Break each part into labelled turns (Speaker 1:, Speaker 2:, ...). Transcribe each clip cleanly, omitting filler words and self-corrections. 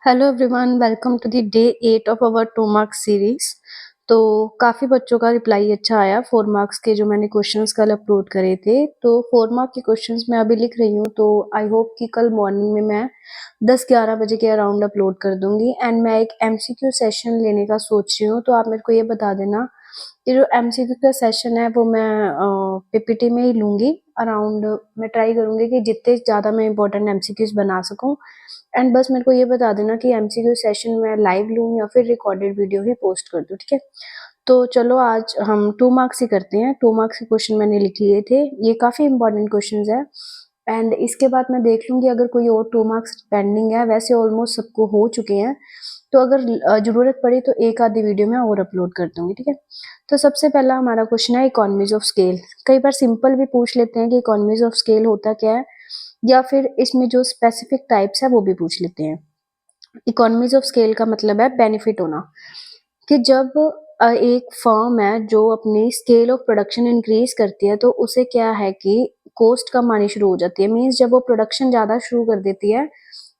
Speaker 1: Hello everyone, welcome to the day 8 of our 2 marks series. तो काफ़ी बच्चों का रिप्लाई अच्छा आया 4 मार्क्स के जो मैंने क्वेश्चंस कल अपलोड करे थे। तो 4 मार्क के क्वेश्चंस मैं अभी लिख रही हूँ, तो आई होप कि कल मॉर्निंग में मैं 10-11 बजे के अराउंड अपलोड कर दूंगी। एंड मैं एक एमसीक्यू सेशन लेने का सोच रही हूँ, तो आप मेरे को ये बता देना कि जो एमसीक्यू का सेशन है वो मैं पीपीटी में ही लूँगी। अराउंड मैं ट्राई करूँगी कि जितने ज़्यादा मैं इंपॉर्टेंट एमसीक्यूज बना सकूँ। एंड बस मेरे को ये बता देना कि एमसीक्यू सेशन में लाइव लूँ या फिर रिकॉर्डेड वीडियो ही पोस्ट कर दूँ, ठीक है। तो चलो आज हम 2 मार्क्स ही करते हैं। 2 मार्क्स के क्वेश्चन मैंने लिख लिए थे, ये काफ़ी इंपॉर्टेंट क्वेश्चन है। एंड इसके बाद मैं देख लूँगी अगर कोई और 2 मार्क्स पेंडिंग है, वैसे ऑलमोस्ट सबको हो चुके हैं। तो अगर ज़रूरत पड़ी तो एक आधी वीडियो मैं और अपलोड कर दूंगी, ठीक है। तो सबसे पहला हमारा क्वेश्चन है इकोनॉमीज ऑफ स्केल। कई बार सिंपल भी पूछ लेते हैं कि इकोनॉमीज ऑफ स्केल होता क्या है, या फिर इसमें जो स्पेसिफिक टाइप्स है वो भी पूछ लेते हैं। इकोनॉमीज ऑफ स्केल का मतलब है बेनिफिट होना, कि जब एक फर्म है जो अपनी स्केल ऑफ प्रोडक्शन इंक्रीज करती है तो उसे क्या है कि कॉस्ट कम आनी शुरू हो जाती है। मींस जब वो प्रोडक्शन ज़्यादा शुरू कर देती है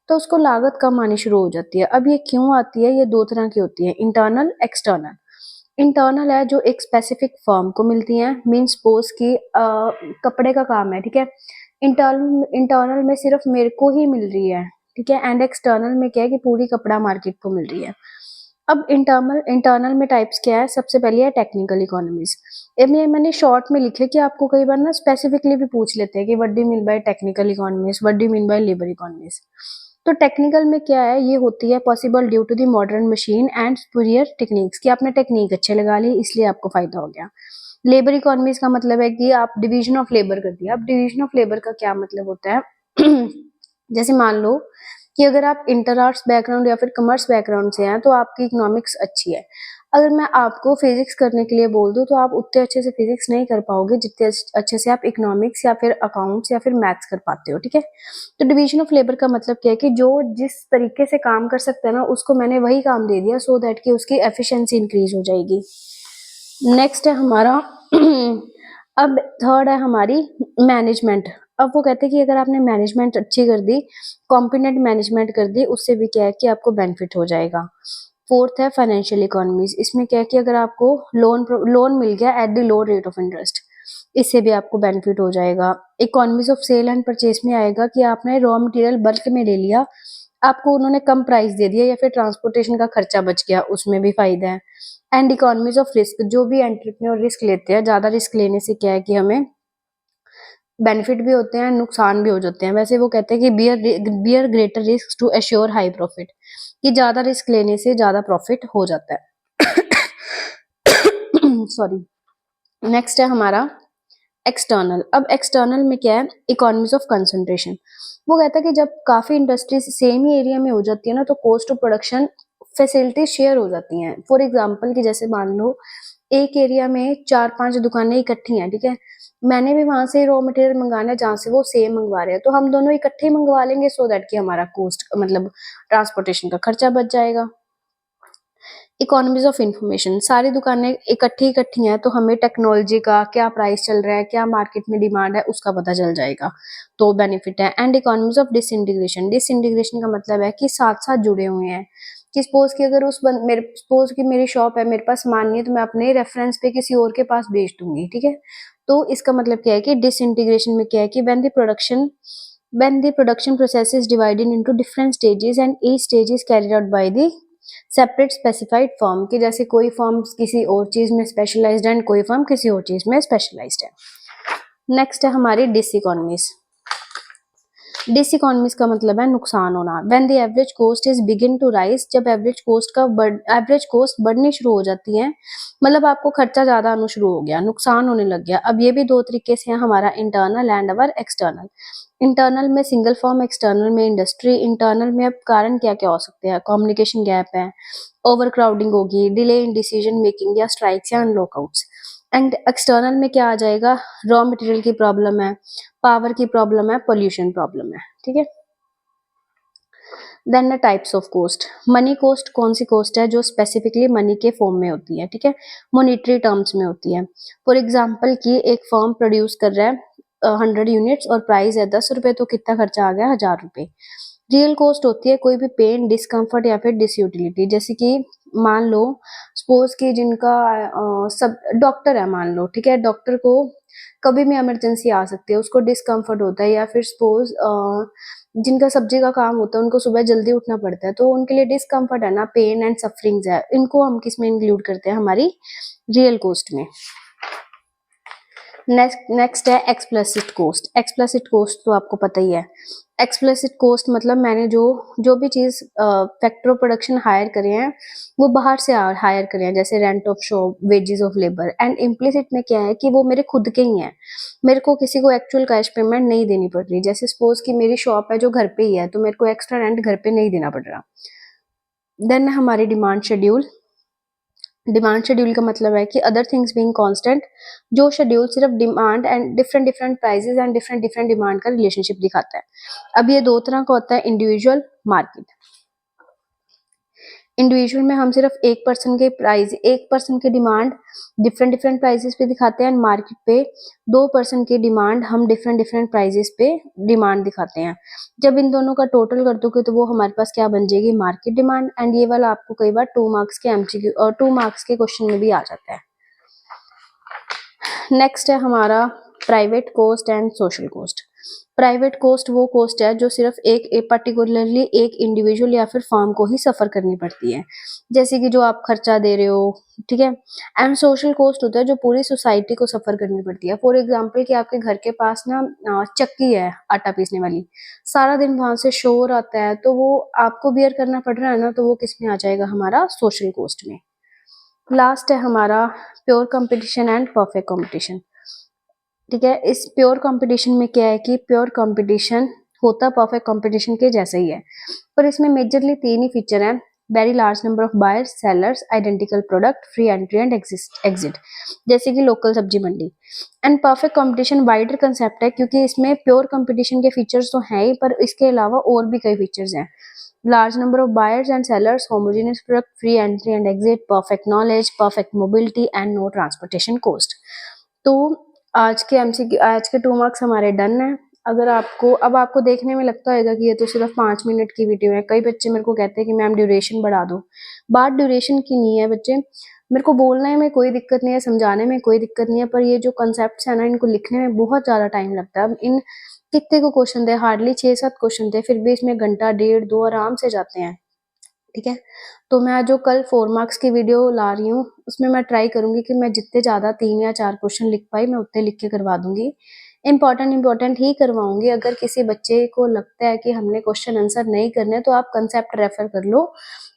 Speaker 1: तो उसको लागत कम आनी शुरू हो जाती है। अब ये क्यों आती है? ये दो तरह की होती है, इंटरनल, एक्सटर्नल। इंटरनल है जो एक स्पेसिफिक फर्म को मिलती है। मीन सपोज की कपड़े का काम है, ठीक है। इंटरनल इंटरनल में सिर्फ मेरे को ही मिल रही है, ठीक है। एंड एक्सटर्नल में क्या है कि पूरी कपड़ा मार्केट को मिल रही है। अब इंटरनल इंटरनल में टाइप्स क्या है? सबसे पहले है टेक्निकल इकोनॉमीज। इसमें मैंने शॉर्ट में लिखे कि आपको कई बार ना स्पेसिफिकली भी पूछ लेते हैं कि what do mean by technical economies, what do mean by labour economies. तो टेक्निकल में क्या है, ये होती है possible due to the modern machine and superior techniques, कि आपने टेक्निक अच्छे लगा ली इसलिए आपको फायदा हो गया। लेबर इकोनॉमीज का मतलब है कि आप डिवीजन ऑफ लेबर कर दिया। अब डिवीजन ऑफ लेबर का क्या मतलब होता है? जैसे मान लो कि अगर आप इंटर आर्ट्स बैकग्राउंड या फिर कॉमर्स बैकग्राउंड से हैं तो आपकी इकोनॉमिक्स अच्छी है। अगर मैं आपको फिजिक्स करने के लिए बोल दूं तो आप उतने अच्छे से फिजिक्स नहीं कर पाओगे जितने अच्छे से आप इकोनॉमिक्स या फिर अकाउंट्स या फिर मैथ्स कर पाते हो, ठीक है। तो डिवीजन ऑफ लेबर का मतलब क्या है कि जो जिस तरीके से काम कर सकता है ना, उसको मैंने वही काम दे दिया सो दैट कि उसकी एफिशिएंसी इंक्रीज हो जाएगी। नेक्स्ट है हमारा अब थर्ड है हमारी मैनेजमेंट। अब वो कहते हैं कि अगर आपने मैनेजमेंट अच्छी कर दी, कॉम्पिटेंट मैनेजमेंट कर दी, उससे भी क्या है कि आपको बेनिफिट हो जाएगा। फोर्थ है फाइनेंशियल इकोनॉमीज। इसमें क्या है कि अगर आपको लोन मिल गया at the low rate of interest, इससे भी आपको बेनिफिट हो जाएगा। Economies of sale and purchase में आएगा कि आपने रॉ मटेरियल बल्क में ले लिया, आपको उन्होंने कम प्राइस दे दिया या फिर ट्रांसपोर्टेशन का खर्चा बच गया, उसमें भी फायदा है। एंड इकोनॉमीज ऑफ रिस्क, जो भी एंटरप्रेन्योर रिस्क लेते हैं, ज्यादा रिस्क लेने से क्या है कि हमें बेनिफिट भी होते हैं, नुकसान भी हो जाते हैं। वैसे वो कहते हैं कि bear greater risk to assure high profit, कि ज्यादा रिस्क लेने से ज्यादा प्रॉफिट हो जाता है। सॉरी। नेक्स्ट है हमारा एक्सटर्नल। अब एक्सटर्नल में क्या है? Economies of concentration. वो कहता है कि जब काफी इंडस्ट्रीज सेम ही एरिया में हो जाती है ना, तो cost of production facility share हो जाती हैं। फॉर एग्जांपल कि जैसे मान लो एक एरिया में 4-5 दुकानें इकट्ठी हैं, ठीक है। मैंने भी वहां से रॉ मटेरियल मंगाना है जहाँ से वो सेम मंगवा रहे हैं, तो हम दोनों इकट्ठे ही मंगवा लेंगे सो दैट कि हमारा कॉस्ट मतलब ट्रांसपोर्टेशन का खर्चा बच जाएगा। इकोनॉमीज ऑफ इंफॉर्मेशन, सारी दुकानें इकट्ठी इकट्ठी हैं तो हमें टेक्नोलॉजी का क्या प्राइस चल रहा है, क्या मार्केट में डिमांड है, उसका पता चल जाएगा, तो बेनिफिट है। And economies of disintegration. Disintegration का मतलब है कि साथ साथ जुड़े हुए हैं, कि सपोज कि अगर मेरे सपोज कि मेरी शॉप है, मेरे पास सामान नहीं है, तो मैं अपने रेफरेंस पे किसी और के पास बेच दूंगी, ठीक है। तो इसका मतलब क्या है कि डिसइंटीग्रेशन में क्या है कि when the production process is divided into different stages and each stage is carried out by the separate specified firm, की जैसे कोई फर्म किसी और चीज में स्पेशलाइज्ड है एंड कोई फर्म किसी और चीज में स्पेशलाइज्ड है। नेक्स्ट है हमारी डिस इकोनॉमीज। डिस इकोनॉमीज का मतलब है नुकसान होना। When the average cost is begin to rise, जब एवरेज कॉस्ट बढ़नी शुरू हो जाती है, मतलब आपको खर्चा ज्यादा आना शुरू हो गया, नुकसान होने लग गया। अब ये भी दो तरीके से है, हमारा internal and our external. Internal में सिंगल फॉर्म, एक्सटर्नल में इंडस्ट्री। इंटरनल में अब कारण क्या क्या हो सकते हैं? कम्युनिकेशन गैप है, ओवर क्राउडिंग होगी, डिले इन डिसीजन मेकिंग या स्ट्राइक्स या लॉकआउट्स। एंड एक्सटर्नल में क्या आ जाएगा? रॉ मटेरियल की प्रॉब्लम है, पावर की प्रॉब्लम है, पोल्यूशन प्रॉब्लम है, ठीक है। Then the types of cost. Money cost कौन सी कॉस्ट है? जो स्पेसिफिकली मनी के फॉर्म में होती है, ठीक है, मॉनिटरी टर्म्स में होती है। फॉर एग्जाम्पल कि एक फर्म प्रोड्यूस कर रहा है 100 यूनिट्स और प्राइस है 10 रुपए, तो कितना खर्चा आ गया? 1000 रुपए। रियल कॉस्ट होती है कोई भी पेन, डिस्कम्फर्ट या फिर डिसयूटिलिटी। जैसे कि मान लो सपोज कि जिनका सब डॉक्टर है, मान लो, ठीक है, डॉक्टर को कभी भी इमरजेंसी आ सकती है, उसको डिस्कम्फर्ट होता है, या फिर सपोज जिनका सब्जी का काम होता है उनको सुबह जल्दी उठना पड़ता है, तो उनके लिए डिस्कम्फर्ट है ना, पेन एंड सफरिंग्स है, इनको हम किस में इंक्लूड करते हैं, हमारी रियल कॉस्ट में। नेक्स्ट है एक्सप्लिसिट कोस्ट। एक्सप्लिसिट कोस्ट तो आपको पता ही है। एक्सप्लिसिट कोस्ट मतलब मैंने जो भी चीज़ फैक्टर ऑफ प्रोडक्शन हायर करे हैं वो बाहर से हायर करे हैं, जैसे rent of shop, wages of labour. And implicit में क्या है कि वो मेरे खुद के ही हैं, मेरे को किसी को एक्चुअल कैश पेमेंट नहीं देनी पड़ रही। जैसे सपोज कि मेरी शॉप है जो घर पे ही है, तो मेरे को एक्स्ट्रा रेंट घर पे नहीं देना पड़ रहा। देन हमारी डिमांड शेड्यूल। डिमांड शेड्यूल का मतलब है कि अदर थिंग्स बीइंग कांस्टेंट, जो शेड्यूल सिर्फ demand and different different prices and different different demand का रिलेशनशिप दिखाता है। अब ये दो तरह का होता है, इंडिविजुअल, मार्केट। इंडिविजुअल में हम सिर्फ एक पर्सन के प्राइस, एक पर्सन की डिमांड डिफरेंट डिफरेंट प्राइसेस पे दिखाते हैं, एंड मार्केट पे दो पर्सन की डिमांड हम डिफरेंट डिफरेंट प्राइसेस पे डिमांड दिखाते हैं। जब इन दोनों का टोटल कर दोगे तो वो हमारे पास क्या बन जाएगी, मार्केट डिमांड। एंड ये वाला आपको कई बार 2 मार्क्स के एमसीक्यू और 2 मार्क्स के क्वेश्चन में भी आ जाता है। नेक्स्ट है हमारा private cost and social cost. Private cost वो कॉस्ट है जो सिर्फ एक पर्टिकुलरली एक इंडिविजुअल या फिर फर्म को ही सफर करनी पड़ती है, जैसे कि जो आप खर्चा दे रहे हो, ठीक है। एंड सोशल कॉस्ट होता है जो पूरी सोसाइटी को सफर करनी पड़ती है। फॉर एग्जाम्पल कि आपके घर के पास ना चक्की है आटा पीसने वाली, सारा दिन वहां से शोर आता है, तो वो आपको बियर करना पड़ रहा है ना, तो वो किस में आ जाएगा, हमारा सोशल कॉस्ट में। लास्ट है हमारा pure competition and perfect competition. ठीक है, इस प्योर कंपटीशन में क्या है कि प्योर कंपटीशन होता परफेक्ट कंपटीशन के जैसा ही है, पर इसमें मेजरली 3 ही फीचर हैं। Very large number of buyers, sellers, identical product, free entry and exit, जैसे कि लोकल सब्जी मंडी। And perfect competition wider concept है, क्योंकि इसमें प्योर कंपटीशन के फीचर्स तो हैं ही, पर इसके अलावा और भी कई फीचर्स हैं। Large number of buyers and sellers, homogeneous product, free entry and exit, perfect knowledge, perfect mobility and no transportation cost. तो आज के 2 मार्क्स हमारे डन है। अगर आपको अब आपको देखने में लगता होगा कि ये तो सिर्फ 5 मिनट की वीडियो है। कई बच्चे मेरे को कहते हैं कि मैम ड्यूरेशन बढ़ा दो। बात ड्यूरेशन की नहीं है बच्चे, मेरे को बोलने में कोई दिक्कत नहीं है, समझाने में कोई दिक्कत नहीं है, पर ये जो कॉन्सेप्ट्स है ना, इनको लिखने में बहुत ज़्यादा टाइम लगता है। अब इन कितने को क्वेश्चन थे, हार्डली 6-7 क्वेश्चन थे, फिर भी इसमें घंटा डेढ़ 2 आराम से जाते हैं। ठीक है, तो मैं जो कल 4 मार्क्स की वीडियो ला रही हूँ उसमें मैं ट्राई करूंगी कि मैं जितने ज़्यादा 3 या 4 क्वेश्चन लिख पाई मैं उतने लिख के करवा दूंगी। इंपॉर्टेंट ही करवाऊंगी। अगर किसी बच्चे को लगता है कि हमने क्वेश्चन आंसर नहीं करने, तो आप कंसेप्ट रेफर कर लो।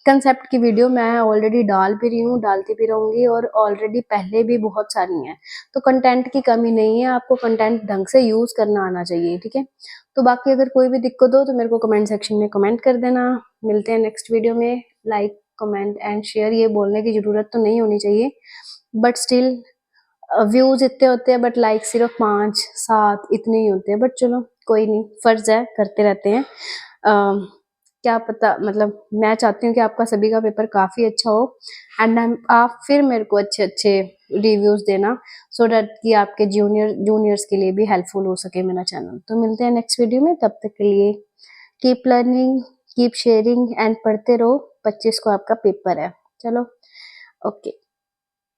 Speaker 1: कंसेप्ट की वीडियो मैं ऑलरेडी डाल भी रही हूँ, डालती भी रहूंगी, और ऑलरेडी पहले भी बहुत सारी हैं। तो कंटेंट की कमी नहीं है, आपको कंटेंट ढंग से यूज करना आना चाहिए। ठीक है, तो बाकी अगर कोई भी दिक्कत हो तो मेरे को कमेंट सेक्शन में कमेंट कर देना। मिलते हैं नेक्स्ट वीडियो में। लाइक, कमेंट एंड शेयर ये बोलने की ज़रूरत तो नहीं होनी चाहिए, बट स्टिल व्यूज़ इतने होते हैं, बट लाइक सिर्फ 5-7 इतने ही होते हैं। बट चलो कोई नहीं, फ़र्ज़ है, करते रहते हैं। क्या पता, मतलब मैं चाहती हूँ कि आपका सभी का पेपर काफ़ी अच्छा हो, एंड आप फिर मेरे को अच्छे अच्छे रिव्यूज़ देना, सो डैट कि आपके जूनियर्स के लिए भी हेल्पफुल हो सके मेरा चैनल। तो मिलते हैं नेक्स्ट वीडियो में, तब तक के लिए keep learning, keep sharing and पढ़ते रहो। 25 को आपका पेपर है। चलो, ओके।